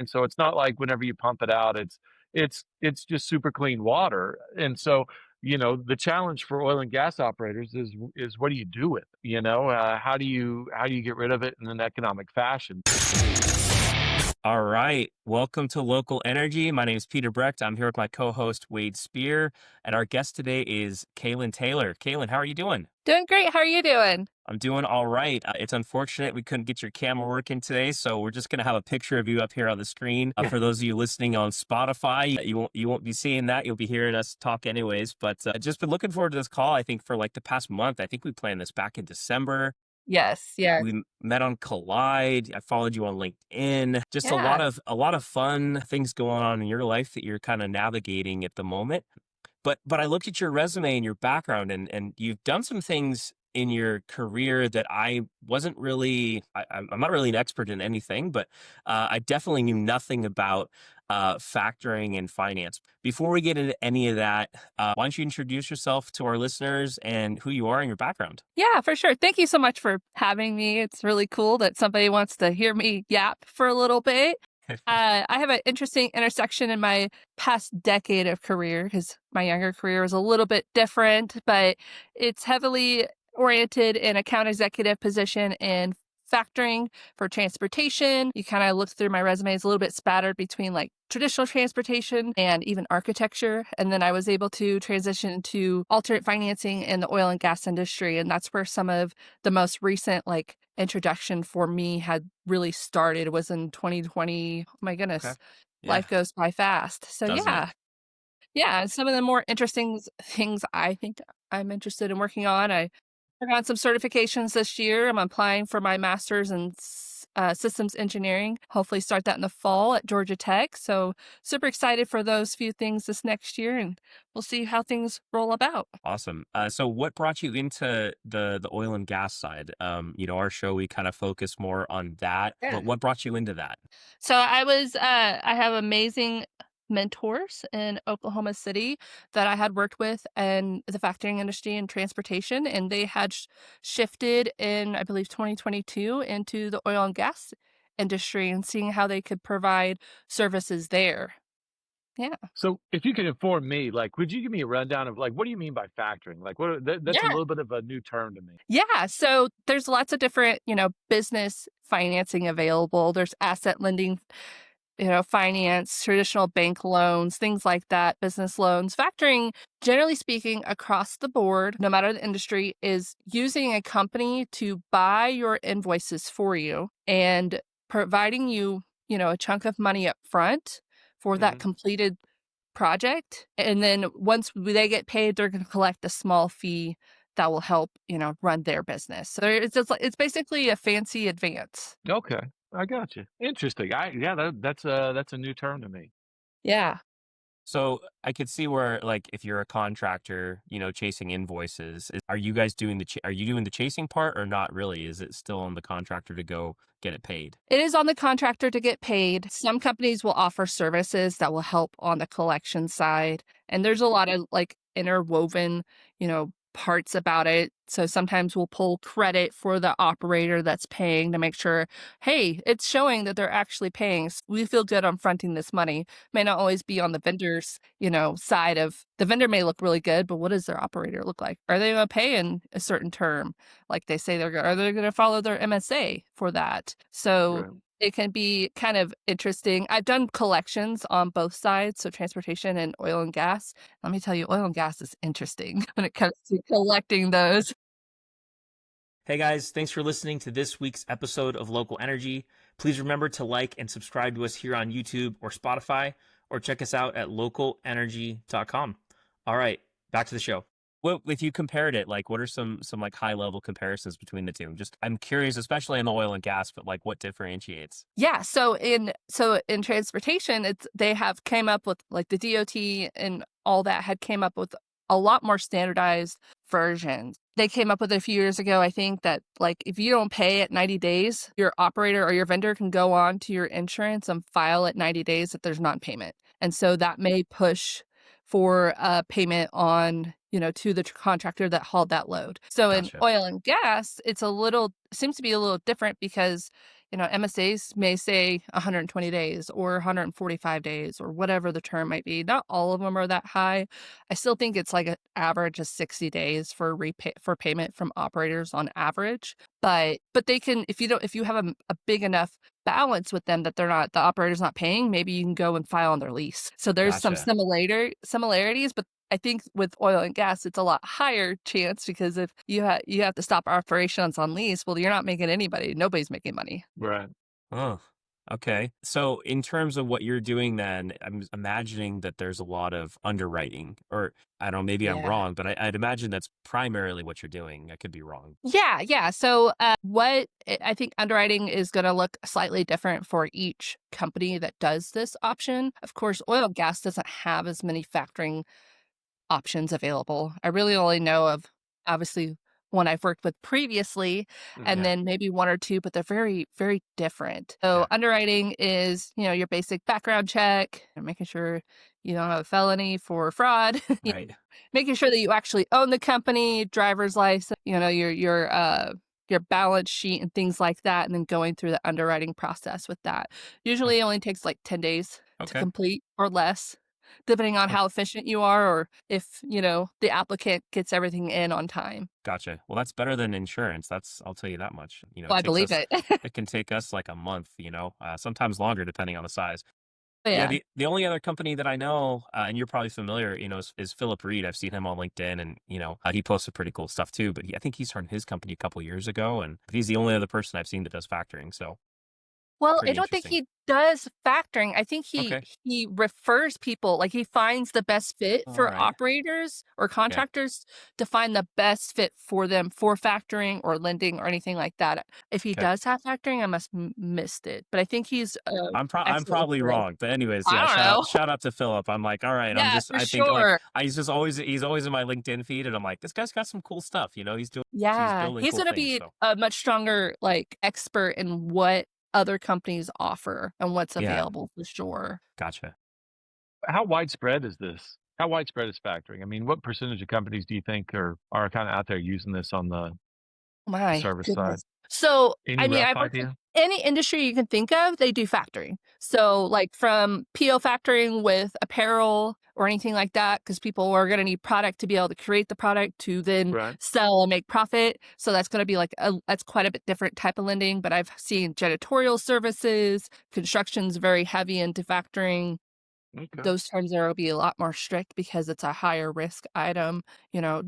And so it's not like whenever you pump it out, it's just super clean water. And so, the challenge for oil and gas operators is what do you do with it? How do you get rid of it in an economic fashion? All right. Welcome to Local Energy. My name is Peter Brecht. I'm here with my co-host Wade Spear, and our guest today is Calyn Taylor. Calyn, how are you doing? Doing great. How are you doing? I'm doing all right. It's unfortunate we couldn't get your camera working today, so we're just gonna have a picture of you up here on the screen. For those of you listening on Spotify, you won't be seeing that. You'll be hearing us talk anyways. But just been looking forward to this call. I think for like the past month. I think we planned this back in December. Yes, yes. We met on Collide. I followed you on LinkedIn. Just Yeah. a lot of fun things going on in your life that you're kind of navigating at the moment. But I looked at your resume and your background, and you've done some things in your career that I wasn't really. I'm not really an expert in anything, but I definitely knew nothing about factoring and finance. Before we get into any of that, why don't you introduce yourself to our listeners and who you are and your background? Yeah, for sure. Thank you so much for having me. It's really cool that somebody wants to hear me yap for a little bit. I have an interesting intersection in my past decade of career because my younger career was a little bit different, but it's heavily oriented in account executive position in factoring for transportation. You kind of look through my resume, it's a little bit spattered between like traditional transportation and even architecture. And then I was able to transition to alternate financing in the oil and gas industry. And that's where some of the most recent like introduction for me had really started was in 2020. Oh my Okay. goodness, Yeah, life goes by fast. So doesn't it? yeah. Some of the more interesting things I think I'm interested in working on. I took on some certifications this year. I'm applying for my master's in systems engineering. Hopefully, start that in the fall at Georgia Tech. So, super excited for those few things this next year, and we'll see how things roll about. Awesome. So what brought you into the oil and gas side? Our show, we kind of focus more on that, Yeah. but what brought you into that? So, I have amazing mentors in Oklahoma City that I had worked with in the factoring industry and transportation, and they had shifted in, I believe, 2022 into the oil and gas industry and seeing how they could provide services there. Yeah. So if you could inform me, like, would you give me a rundown of like what do you mean by factoring? Like that's a Yeah. little bit of a new term to me. Yeah. So there's lots of different, business financing available. There's asset lending, finance, traditional bank loans, things like that, business loans. Factoring, generally speaking, across the board, no matter the industry, is using a company to buy your invoices for you and providing you, a chunk of money up front for that Mhm. completed project. And then once they get paid, they're going to collect a small fee that will help, run their business. So it's just like, it's basically a fancy advance. Okay, I got you. Interesting. Yeah, that's a new term to me. Yeah. So I could see where, like, if you're a contractor, chasing invoices, are you guys doing are you doing the chasing part or not really? Is it still on the contractor to go get it paid? It is on the contractor to get paid. Some companies will offer services that will help on the collection side. And there's a lot of like interwoven, parts about it. So sometimes we'll pull credit for the operator that's paying to make sure, hey, it's showing that they're actually paying. We feel good on fronting this money. May not always be on the vendor's, side of the vendor may look really good, but what does their operator look like? Are they going to pay in a certain term? Like they say are they going to follow their MSA for that? So Right. it can be kind of interesting. I've done collections on both sides, so transportation and oil and gas. Let me tell you, oil and gas is interesting when it comes to collecting those. Hey guys, thanks for listening to this week's episode of Local Energy. Please remember to like and subscribe to us here on YouTube or Spotify, or check us out at localenergy.com. All right, back to the show. Well, if you compared it, like, what are some like high level comparisons between the two? Just I'm curious, especially in the oil and gas, but like what differentiates? Yeah, so in transportation, they have came up with like the DOT and all that had came up with a lot more standardized versions. They came up with it a few years ago, I think, that like if you don't pay at 90 days, your operator or your vendor can go on to your insurance and file at 90 days that there's non-payment. And so that may push for a payment on, to the contractor that hauled that load. So in Gotcha. oil and gas, seems to be a little different because MSAs may say 120 days or 145 days or whatever the term might be. Not all of them are that high. I still think it's like an average of 60 days for payment from operators on average. But they can, if you have a big enough balance with them that the operator's not paying, maybe you can go and file on their lease. So there's some Gotcha. similarities, but I think with oil and gas, it's a lot higher chance, because if you have to stop operations on lease, well, you're not making nobody's making money. Right. Oh, okay. So in terms of what you're doing then, I'm imagining that there's a lot of underwriting, or I don't know, maybe I'm Yeah. wrong, but I'd imagine that's primarily what you're doing. I could be wrong. Yeah. So I think underwriting is going to look slightly different for each company that does this option. Of course, oil and gas doesn't have as many factoring options available. I really only know of, obviously, one I've worked with previously, and Yeah. then maybe one or two, but they're very, very different. So Okay. underwriting is, your basic background check and making sure you don't have a felony for fraud, Right. making sure that you actually own the company, driver's license, your balance sheet and things like that, and then going through the underwriting process with that. Usually it only takes like 10 days to Okay. complete or less, depending on how efficient you are, or if, the applicant gets everything in on time. Gotcha. Well, that's better than insurance. I'll tell you that much. Well, I believe it. It can take us like a month, sometimes longer depending on the size. But Yeah. yeah. The only other company that I know, and you're probably familiar, is Philip Reed. I've seen him on LinkedIn, and he posts some pretty cool stuff too. But I think he started his company a couple years ago, and he's the only other person I've seen that does factoring. So Well, I pretty don't think interesting. he does factoring. I think Okay. he refers people, like he finds the best fit All for right. operators or Okay. contractors to find the best fit for them for factoring or lending or anything like that. If he Okay. does have factoring, I must missed it. But I think he's I'm excellent probably referral. wrong, but anyways, I yeah. don't know. Shout out to Philip. I'm like, all right. Yeah, for I think like sure. he's always in my LinkedIn feed, and I'm like, this guy's got some cool stuff. He's Yeah, building he's cool gonna things. be So a much stronger expert in what other companies offer and what's yeah, available for sure. gotcha. How widespread is this? How widespread is factoring? I mean, what percentage of companies do you think are kind of out there using this on the My service side? goodness. So, Any I mean, rough I've worked in idea? any industry you can think of, they do factoring. So, like from PO factoring with apparel or anything like that, because people are going to need product to be able to create the product to then Right. sell and make profit. So that's going to be that's quite a bit different type of lending. But I've seen janitorial services, construction's very heavy into factoring. Okay. Those terms there will be a lot more strict because it's a higher risk item.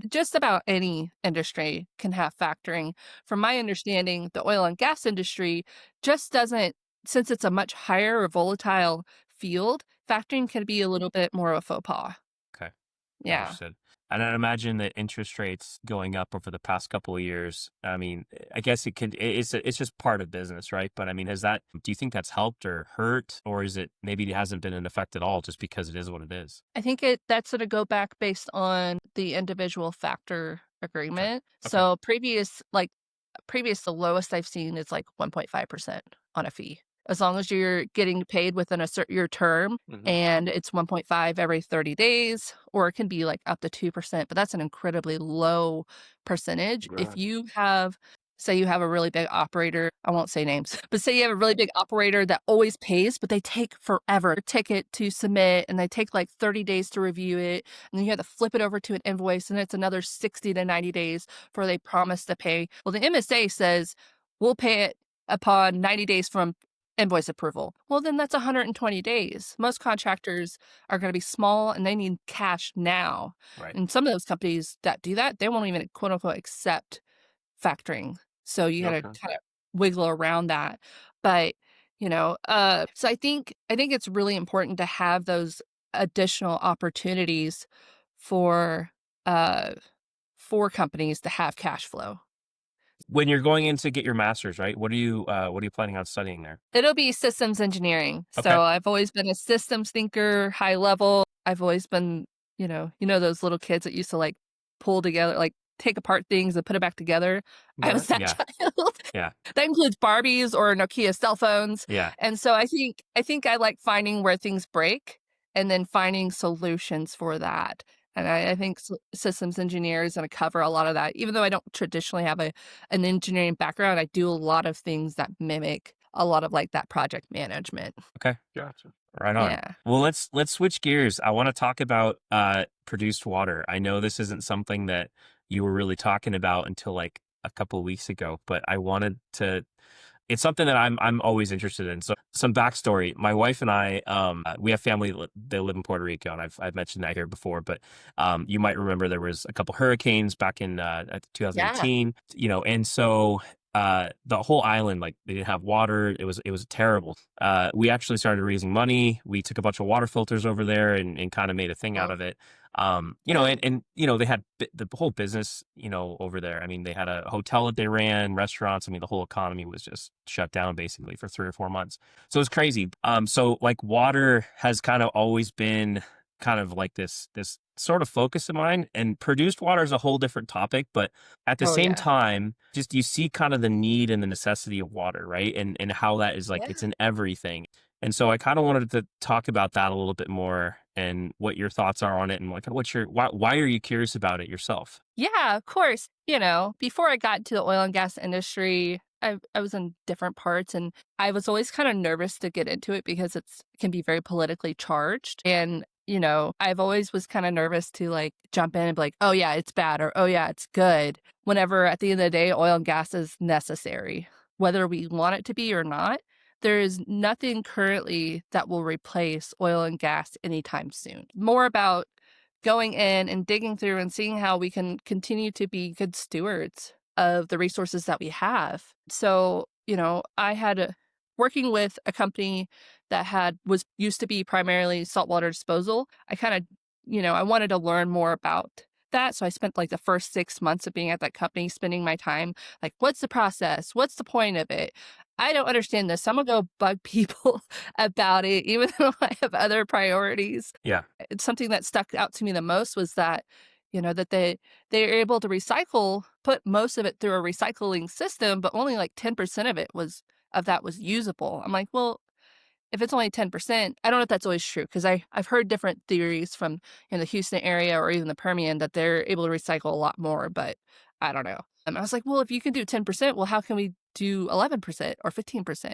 Just about any industry can have factoring. From my understanding, the oil and gas industry just doesn't, since it's a much higher or volatile field, factoring can be a little bit more of a faux pas. Okay. Yeah. Understood. And I imagine that interest rates going up over the past couple of years. I mean, I guess it's just part of business, right? But I mean, do you think that's helped or hurt, or is it maybe it hasn't been an effect at all just because it is what it is? I think that's going to go back based on the individual factor Okay. agreement. Okay. So the lowest I've seen is like 1.5% on a fee. As long as you're getting paid within your term, Mhm. and it's 1.5 every 30 days, or it can be like up to 2%, but that's an incredibly low percentage. If Right. you say you have a really big operator, I won't say names, but say you have a really big operator that always pays, but they take forever ticket to submit, and they take like 30 days to review it, and then you have to flip it over to an invoice, and it's another 60 to 90 days before they promise to pay. Well, the MSA says we'll pay it upon 90 days from invoice approval. Well, then that's 120 days. Most contractors are going to be small and they need cash now. Right. And some of those companies that do that, they won't even quote unquote accept factoring. So you got to Okay. kind of wiggle around that. But, so I think it's really important to have those additional opportunities for uh companies to have cash flow. When you're going in to get your master's, right? What are you planning on studying there? It'll be systems engineering. Okay. So I've always been a systems thinker, high level. I've always been, those little kids that used to like pull together, like take apart things and put it back together. I was Right. that Yeah. child. Yeah. That includes Barbies or Nokia cell phones. Yeah. And so I think I like finding where things break and then finding solutions for that. And I think systems engineer is going to cover a lot of that. Even though I don't traditionally have an engineering background, I do a lot of things that mimic a lot of like that project management. Okay. Gotcha. Right on. Yeah. Well, let's switch gears. I want to talk about produced water. I know this isn't something that you were really talking about until like a couple of weeks ago, but I wanted to it's something that I'm always interested in. So some backstory. My wife and I, we have family that live in Puerto Rico, and I've mentioned that here before. But you might remember there was a couple hurricanes back in Yeah. 2018, and so the whole island, like they didn't have water. It was terrible. We actually started raising money. We took a bunch of water filters over there and kind of made a thing out Oh, of it. yeah. And they had the whole business, over there. I mean, they had a hotel that they ran, restaurants. I mean, the whole economy was just shut down basically for 3 or 4 months. So it was crazy. So like water has kind of always been kind of like this sort of focus of mine, and produced water is a whole different topic, but at the Oh, same yeah. time, just you see kind of the need and the necessity of water, right? And how that is like, Yeah. it's in everything. And so I kind of wanted to talk about that a little bit more and what your thoughts are on it and like why are you curious about it yourself? Yeah, of course. Before I got into the oil and gas industry, I was in different parts, and I was always kind of nervous to get into it because it can be very politically charged. And, I've always was kind of nervous to like jump in and be like, oh yeah, it's bad, or oh yeah, it's good. Whenever at the end of the day, oil and gas is necessary, whether we want it to be or not. There is nothing currently that will replace oil and gas anytime soon. More about going in and digging through and seeing how we can continue to be good stewards of the resources that we have. So, I had working with a company that was used to be primarily saltwater disposal. I kind of, I wanted to learn more about that. So I spent like the first 6 months of being at that company, spending my time like, what's the process? What's the point of it? I don't understand this. So I'm gonna go bug people about it, even though I have other priorities. Yeah. It's something that stuck out to me the most was that, that they're able to put most of it through a recycling system, but only like 10% of that was usable. I'm like, well, if it's only 10%, I don't know if that's always true because I've heard different theories from in the Houston area or even the Permian that they're able to recycle a lot more, but I don't know. And I was like, well, if you can do 10%, well, how can we do 11% or 15%?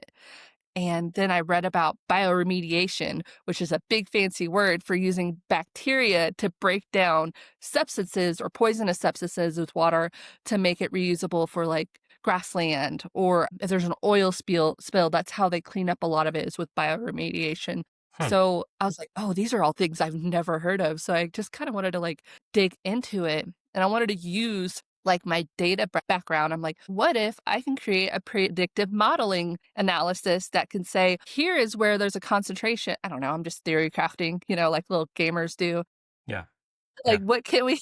And then I read about bioremediation, which is a big fancy word for using bacteria to break down substances or poisonous substances with water to make it reusable for like grassland, or if there's an oil spill, that's how they clean up a lot of it is with bioremediation. Hmm. So I was like, oh, these are all things I've never heard of. So I just kind of wanted to like dig into it, and I wanted to use like my data background. I'm like, what if I can create a predictive modeling analysis that can say, here is where there's a concentration. I don't know. I'm just theory crafting, like little gamers do. Yeah. Yeah. Like, what can we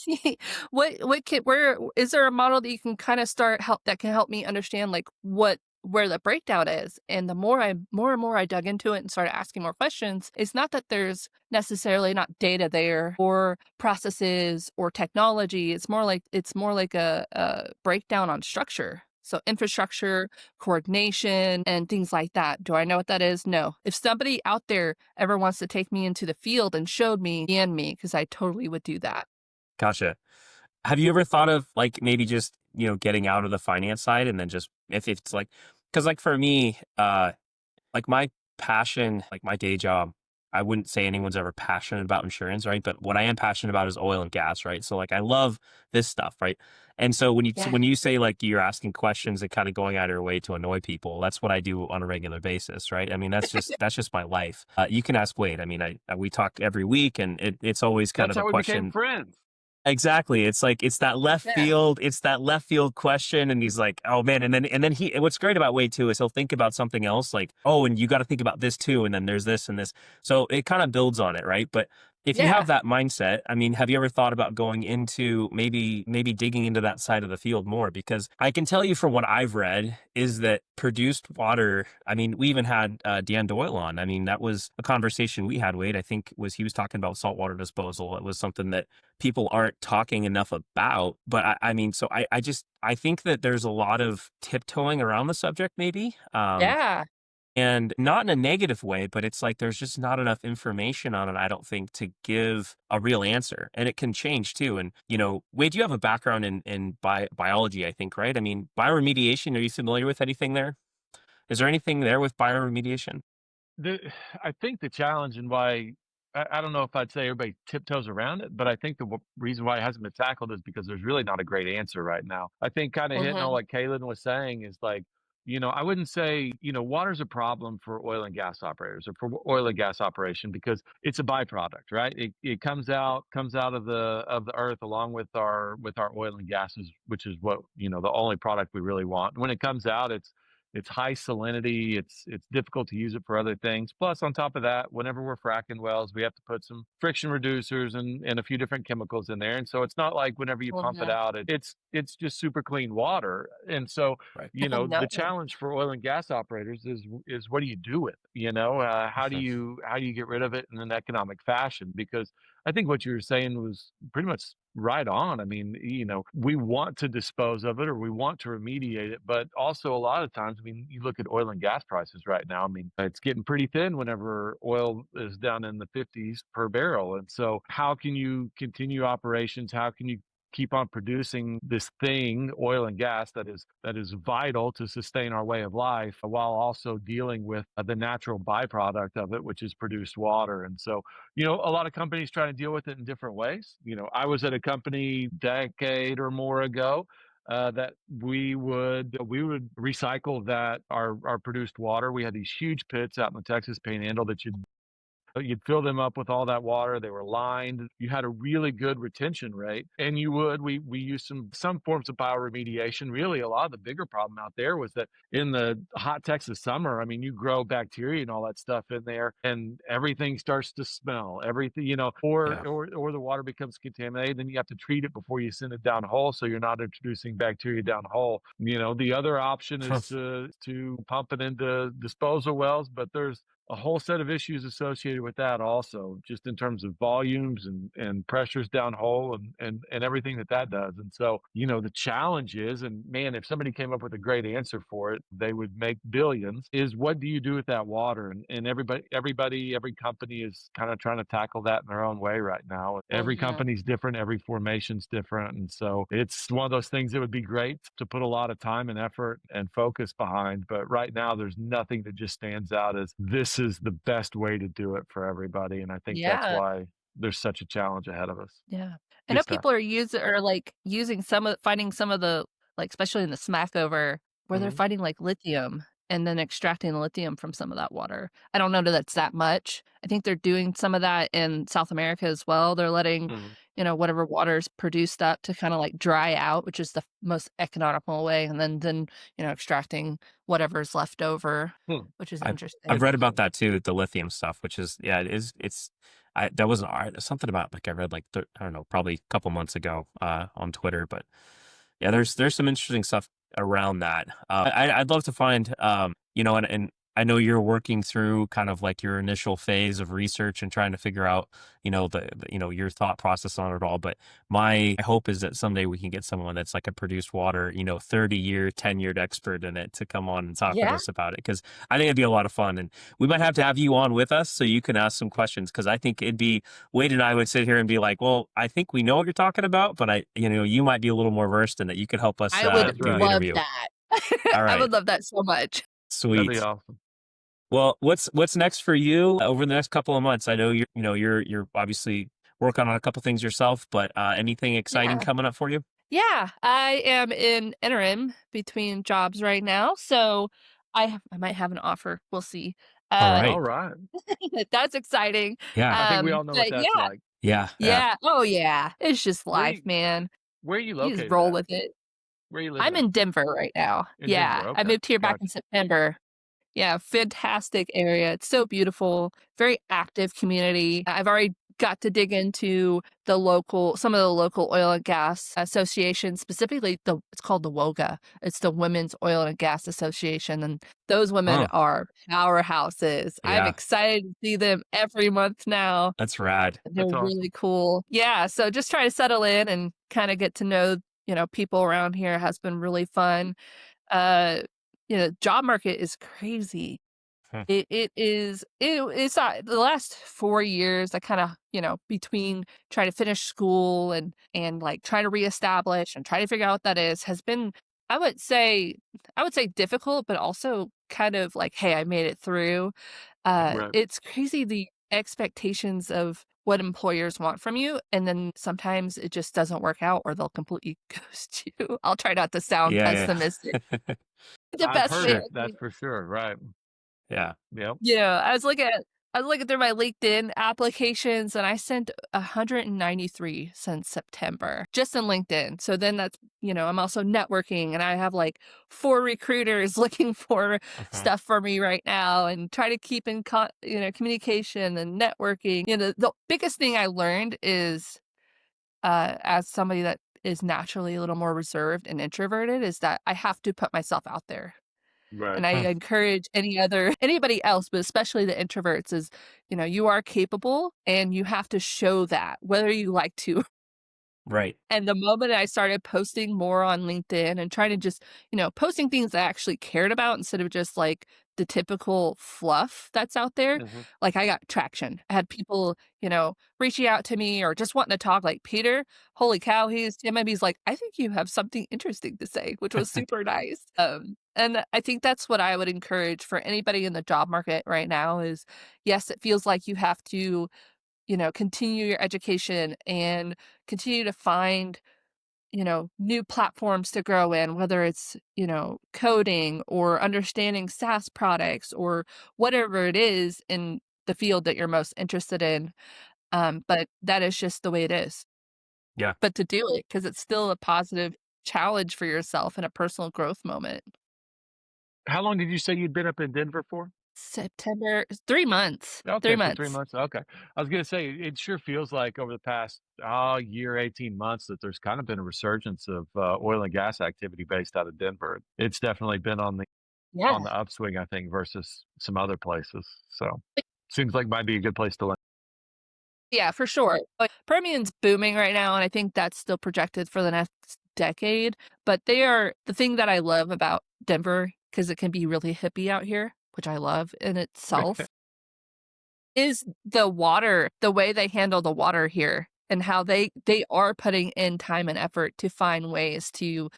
where is there a model that you can kind of that can help me understand like where the breakdown is? And the more and more I dug into it and started asking more questions, it's not that there's necessarily not data there or processes or technology. It's more like a breakdown on structure. So infrastructure, coordination, and things like that. Do I know what that is? No. If somebody out there ever wants to take me into the field and showed me, and me, because I totally would do that. Gotcha. Have you ever thought of like maybe just, getting out of the finance side and then just if it's like, because like for me, like my passion, like my day job, I wouldn't say anyone's ever passionate about insurance, right? But what I am passionate about is oil and gas, right? So like I love this stuff, right? And so Yeah. when you say like you're asking questions and kind of going out of your way to annoy people, that's what I do on a regular basis, right? I mean, that's just my life. You can ask Wade. I mean, we talk every week, and it's always kind That's of a how we became question. friends. Exactly. It's like Yeah. it's that left field question. And he's like, oh man. And what's great about Wade too is he'll think about something else like, oh, and you got to think about this too. And then there's this and this. So it kind of builds on it, right? But if you have Yeah. that mindset, I mean, have you ever thought about going into maybe digging into that side of the field more? Because I can tell you from what I've read is that produced water, I mean, we even had Dan Doyle on. I mean, that was a conversation we had, Wade. I think he was talking about saltwater disposal. It was something that people aren't talking enough about. But I mean, so I think that there's a lot of tiptoeing around the subject, maybe. Yeah. And not in a negative way, but it's like there's just not enough information on it, I don't think, to give a real answer. And it can change too. And, Wade, you have a background in biology, I think, right? I mean, bioremediation, are you familiar with anything there? Is there anything there with bioremediation? The I think the challenge and why I don't know if I'd say everybody tiptoes around it, but I think the reason why it hasn't been tackled is because there's really not a great answer right now. I think kind of hitting on Hmm. what Calyn was saying is like, I wouldn't say, water's a problem for oil and gas operators or for oil and gas operation because it's a byproduct, right? It comes out of the earth along with our oil and gases, which is what, the only product we really want. When it comes out, it's high salinity. It's difficult to use it for other things. Plus, on top of that, whenever we're fracking wells, we have to put some friction reducers and a few different chemicals in there. And so it's not like whenever you pump it Hmm. out, it's just super clean water. And so Right. the No. challenge for oil and gas operators is what do you do with it? How do Mhm. you get rid of it in an economic fashion? Because I think what you were saying was pretty much right on. I mean, we want to dispose of it or we want to remediate it, but also a lot of times, I mean, you look at oil and gas prices right now. I mean, it's getting pretty thin whenever oil is down in the 50s per barrel. And so, how can you continue operations? How can you keep on producing this thing, oil and gas, that is vital to sustain our way of life while also dealing with the natural byproduct of it, which is produced water? And so a lot of companies try to deal with it in different ways. I was at a company decade or more ago that we would recycle that our produced water. We had these huge pits out in the Texas Panhandle that you'd fill them up with all that water. They were lined. You had a really good retention rate. And we used some forms of bioremediation. Really, a lot of the bigger problem out there was that in the hot Texas summer, I mean, you grow bacteria and all that stuff in there, and everything starts to smell. Everything, Yeah. or the water becomes contaminated. Then you have to treat it before you send it down hole, so you're not introducing bacteria down hole. The other option is to pump it into disposal wells, but there's a whole set of issues associated with that also, just in terms of volumes and pressures down hole and everything that does. And so, the challenge is, and man, if somebody came up with a great answer for it, they would make billions, is what do you do with that water? And every company is kind of trying to tackle that in their own way right now. Every Hmm. company's different, every formation's different. And so it's one of those things that would be great to put a lot of time and effort and focus behind. But right now, there's nothing that just stands out as this is the best way to do it for everybody. And I think that's Yeah. why there's such a challenge ahead of us. Yeah. I know Good stuff. people are using finding some of the, like, especially in the Smackover, where they're Hmm. finding like lithium and then extracting the lithium from some of that water. I don't know that that's that much. I think they're doing some of that in South America as well. They're letting, Hmm. whatever water's produced up to kind of like dry out, which is the most economical way, and then extracting whatever's left over, Hmm. which is I've interesting. read about Interesting. that too, the lithium stuff, which is yeah, it's that was something about like I read like I don't know, probably a couple months ago on Twitter, but yeah, there's some interesting stuff around that. I'd love to find and I know you're working through kind of like your initial phase of research and trying to figure out your thought process on it all. But my hope is that someday we can get someone that's like a produced water 30-year tenured expert in it to come on and talk with Yeah. us about it, because I think it'd be a lot of fun, and we might have to have you on with us so you can ask some questions, because I think it'd be Wade and I would sit here and be like, well, I think we know what you're talking about, but you might be a little more versed in that. You could help us I would That's do the right. love interview. that. All I right, would love that so much. That'd be sweet. awesome. Well, what's next for you over the next couple of months? I know you're obviously working on a couple things yourself, but anything exciting Yeah. coming up for you? Yeah, I am in interim between jobs right now, so I might have an offer. We'll see. All Uh, All right. right. that's exciting. Yeah. I think we all know what But that's yeah, like. Yeah. Yeah. yeah, oh yeah, it's just Where life, you man. where are you You just located roll at? with it. Where are you living I'm at? in Denver right now. In Denver. Yeah, I Okay. moved here back in Gotcha. September. Yeah, fantastic area. It's so beautiful, very active community. I've already got to dig into some of the local oil and gas associations, specifically it's called the WOGA. It's the Women's Oil and Gas Association, and those women Huh. are powerhouses. I'm Yeah. excited to see them every month now. That's rad. They're That's really awesome. cool. Yeah, so just trying to settle in and kind of get to know, people around here has been really fun. Uh, job market is crazy. Hmm. It's not the last 4 years. I kind of, between trying to finish school and like trying to reestablish and trying to figure out what that is, has been I would say difficult, but also kind of like, "Hey, I made it through." Right. It's crazy the expectations of what employers want from you, and then sometimes it just doesn't work out or they'll completely ghost you. I'll try not to sound Yeah, pessimistic. yeah. The I've best heard way Sure. it. That's for sure. Right. Yeah. Yep. Yeah, I was looking through my LinkedIn applications and I sent 193 since September, just in LinkedIn. So then that's, I'm also networking and I have like 4 recruiters looking for Mhm. stuff for me right now and try to keep in communication and networking. The biggest thing I learned is as somebody that is naturally a little more reserved and introverted is that I have to put myself out there. Right. And I Mm. encourage anybody else, but especially the introverts is, you are capable and you have to show that whether you like to. Right. And the moment I started posting more on LinkedIn and trying to just, posting things I actually cared about instead of just like the typical fluff that's out there, Hmm. like I got traction. I had people, reaching out to me or just wanting to talk like Peter, holy cow, he's like, I think you have something interesting to say, which was super nice. And I think that's what I would encourage for anybody in the job market right now is yes, it feels like you have to continue your education and continue to find, new platforms to grow in, whether it's, coding or understanding SaaS products or whatever it is in the field that you're most interested in. But that is just the way it is. Yeah. But to do it, because it's still a positive challenge for yourself and a personal growth moment. How long did you say you'd been up in Denver for? September, 3 months. 3 Okay, for 3 months. months. Okay. I was gonna say, it sure feels like over the past, year, 18 months that there's kind of been a resurgence of, oil and gas activity based out of Denver. It's definitely been on Yeah. the upswing, I think, versus some other places. So, seems like might be a good place to land. Yeah, for sure. But Permian's booming right now, and I think that's still projected for the next decade. But they are the thing that I love about Denver, because it can be really hippie out here, which I love in itself, is the water, the way they handle the water here and how they are putting in time and effort to find ways to,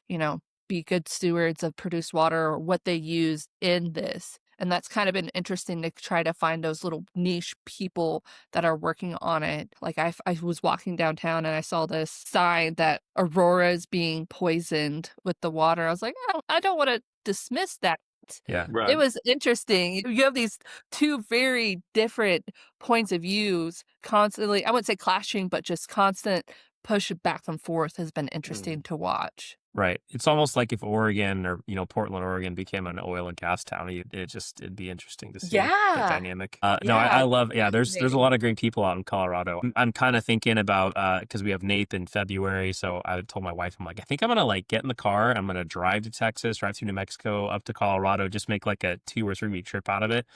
be good stewards of produced water or what they use in this. And that's kind of been interesting to try to find those little niche people that are working on it. Like I was walking downtown and I saw this sign that Aurora is being poisoned with the water. I was like, I don't want to dismiss that. Yeah. It Right. was interesting. You have these 2 very different points of views constantly I wouldn't say clashing, but just constant push back and forth has been interesting Mhm. to watch. Right. It's almost like if Oregon or, Portland, Oregon became an oil and gas town, it'd be interesting to see that Yeah. dynamic. No, I Yeah, love, yeah, there's a fascinating. lot of great people out in Colorado. I'm kind of thinking about, cause we have Nape in February. So I told my wife, I'm like, I think I'm going to like get in the car. I'm going to drive to Texas, drive through New Mexico, up to Colorado, just make like a 2 or 3 week trip out of it.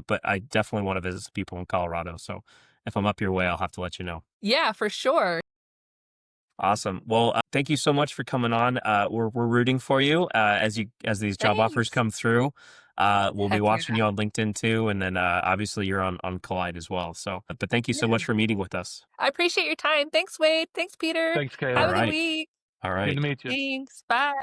But I definitely want to visit some people in Colorado. So if I'm up your way, I'll have to let you know. Yeah, for sure. Awesome. Well, thank you so much for coming on. We're rooting for you as these job offers Thanks. come through. We'll be Heck watching yeah. you on LinkedIn too, and then obviously you're on Collide as well. So, but thank you so Yeah. much for meeting with us. I appreciate your time. Thanks, Wade. Thanks, Peter. Thanks, All Have Calyn. a good right. week. All Good right. to meet you. Thanks. Bye.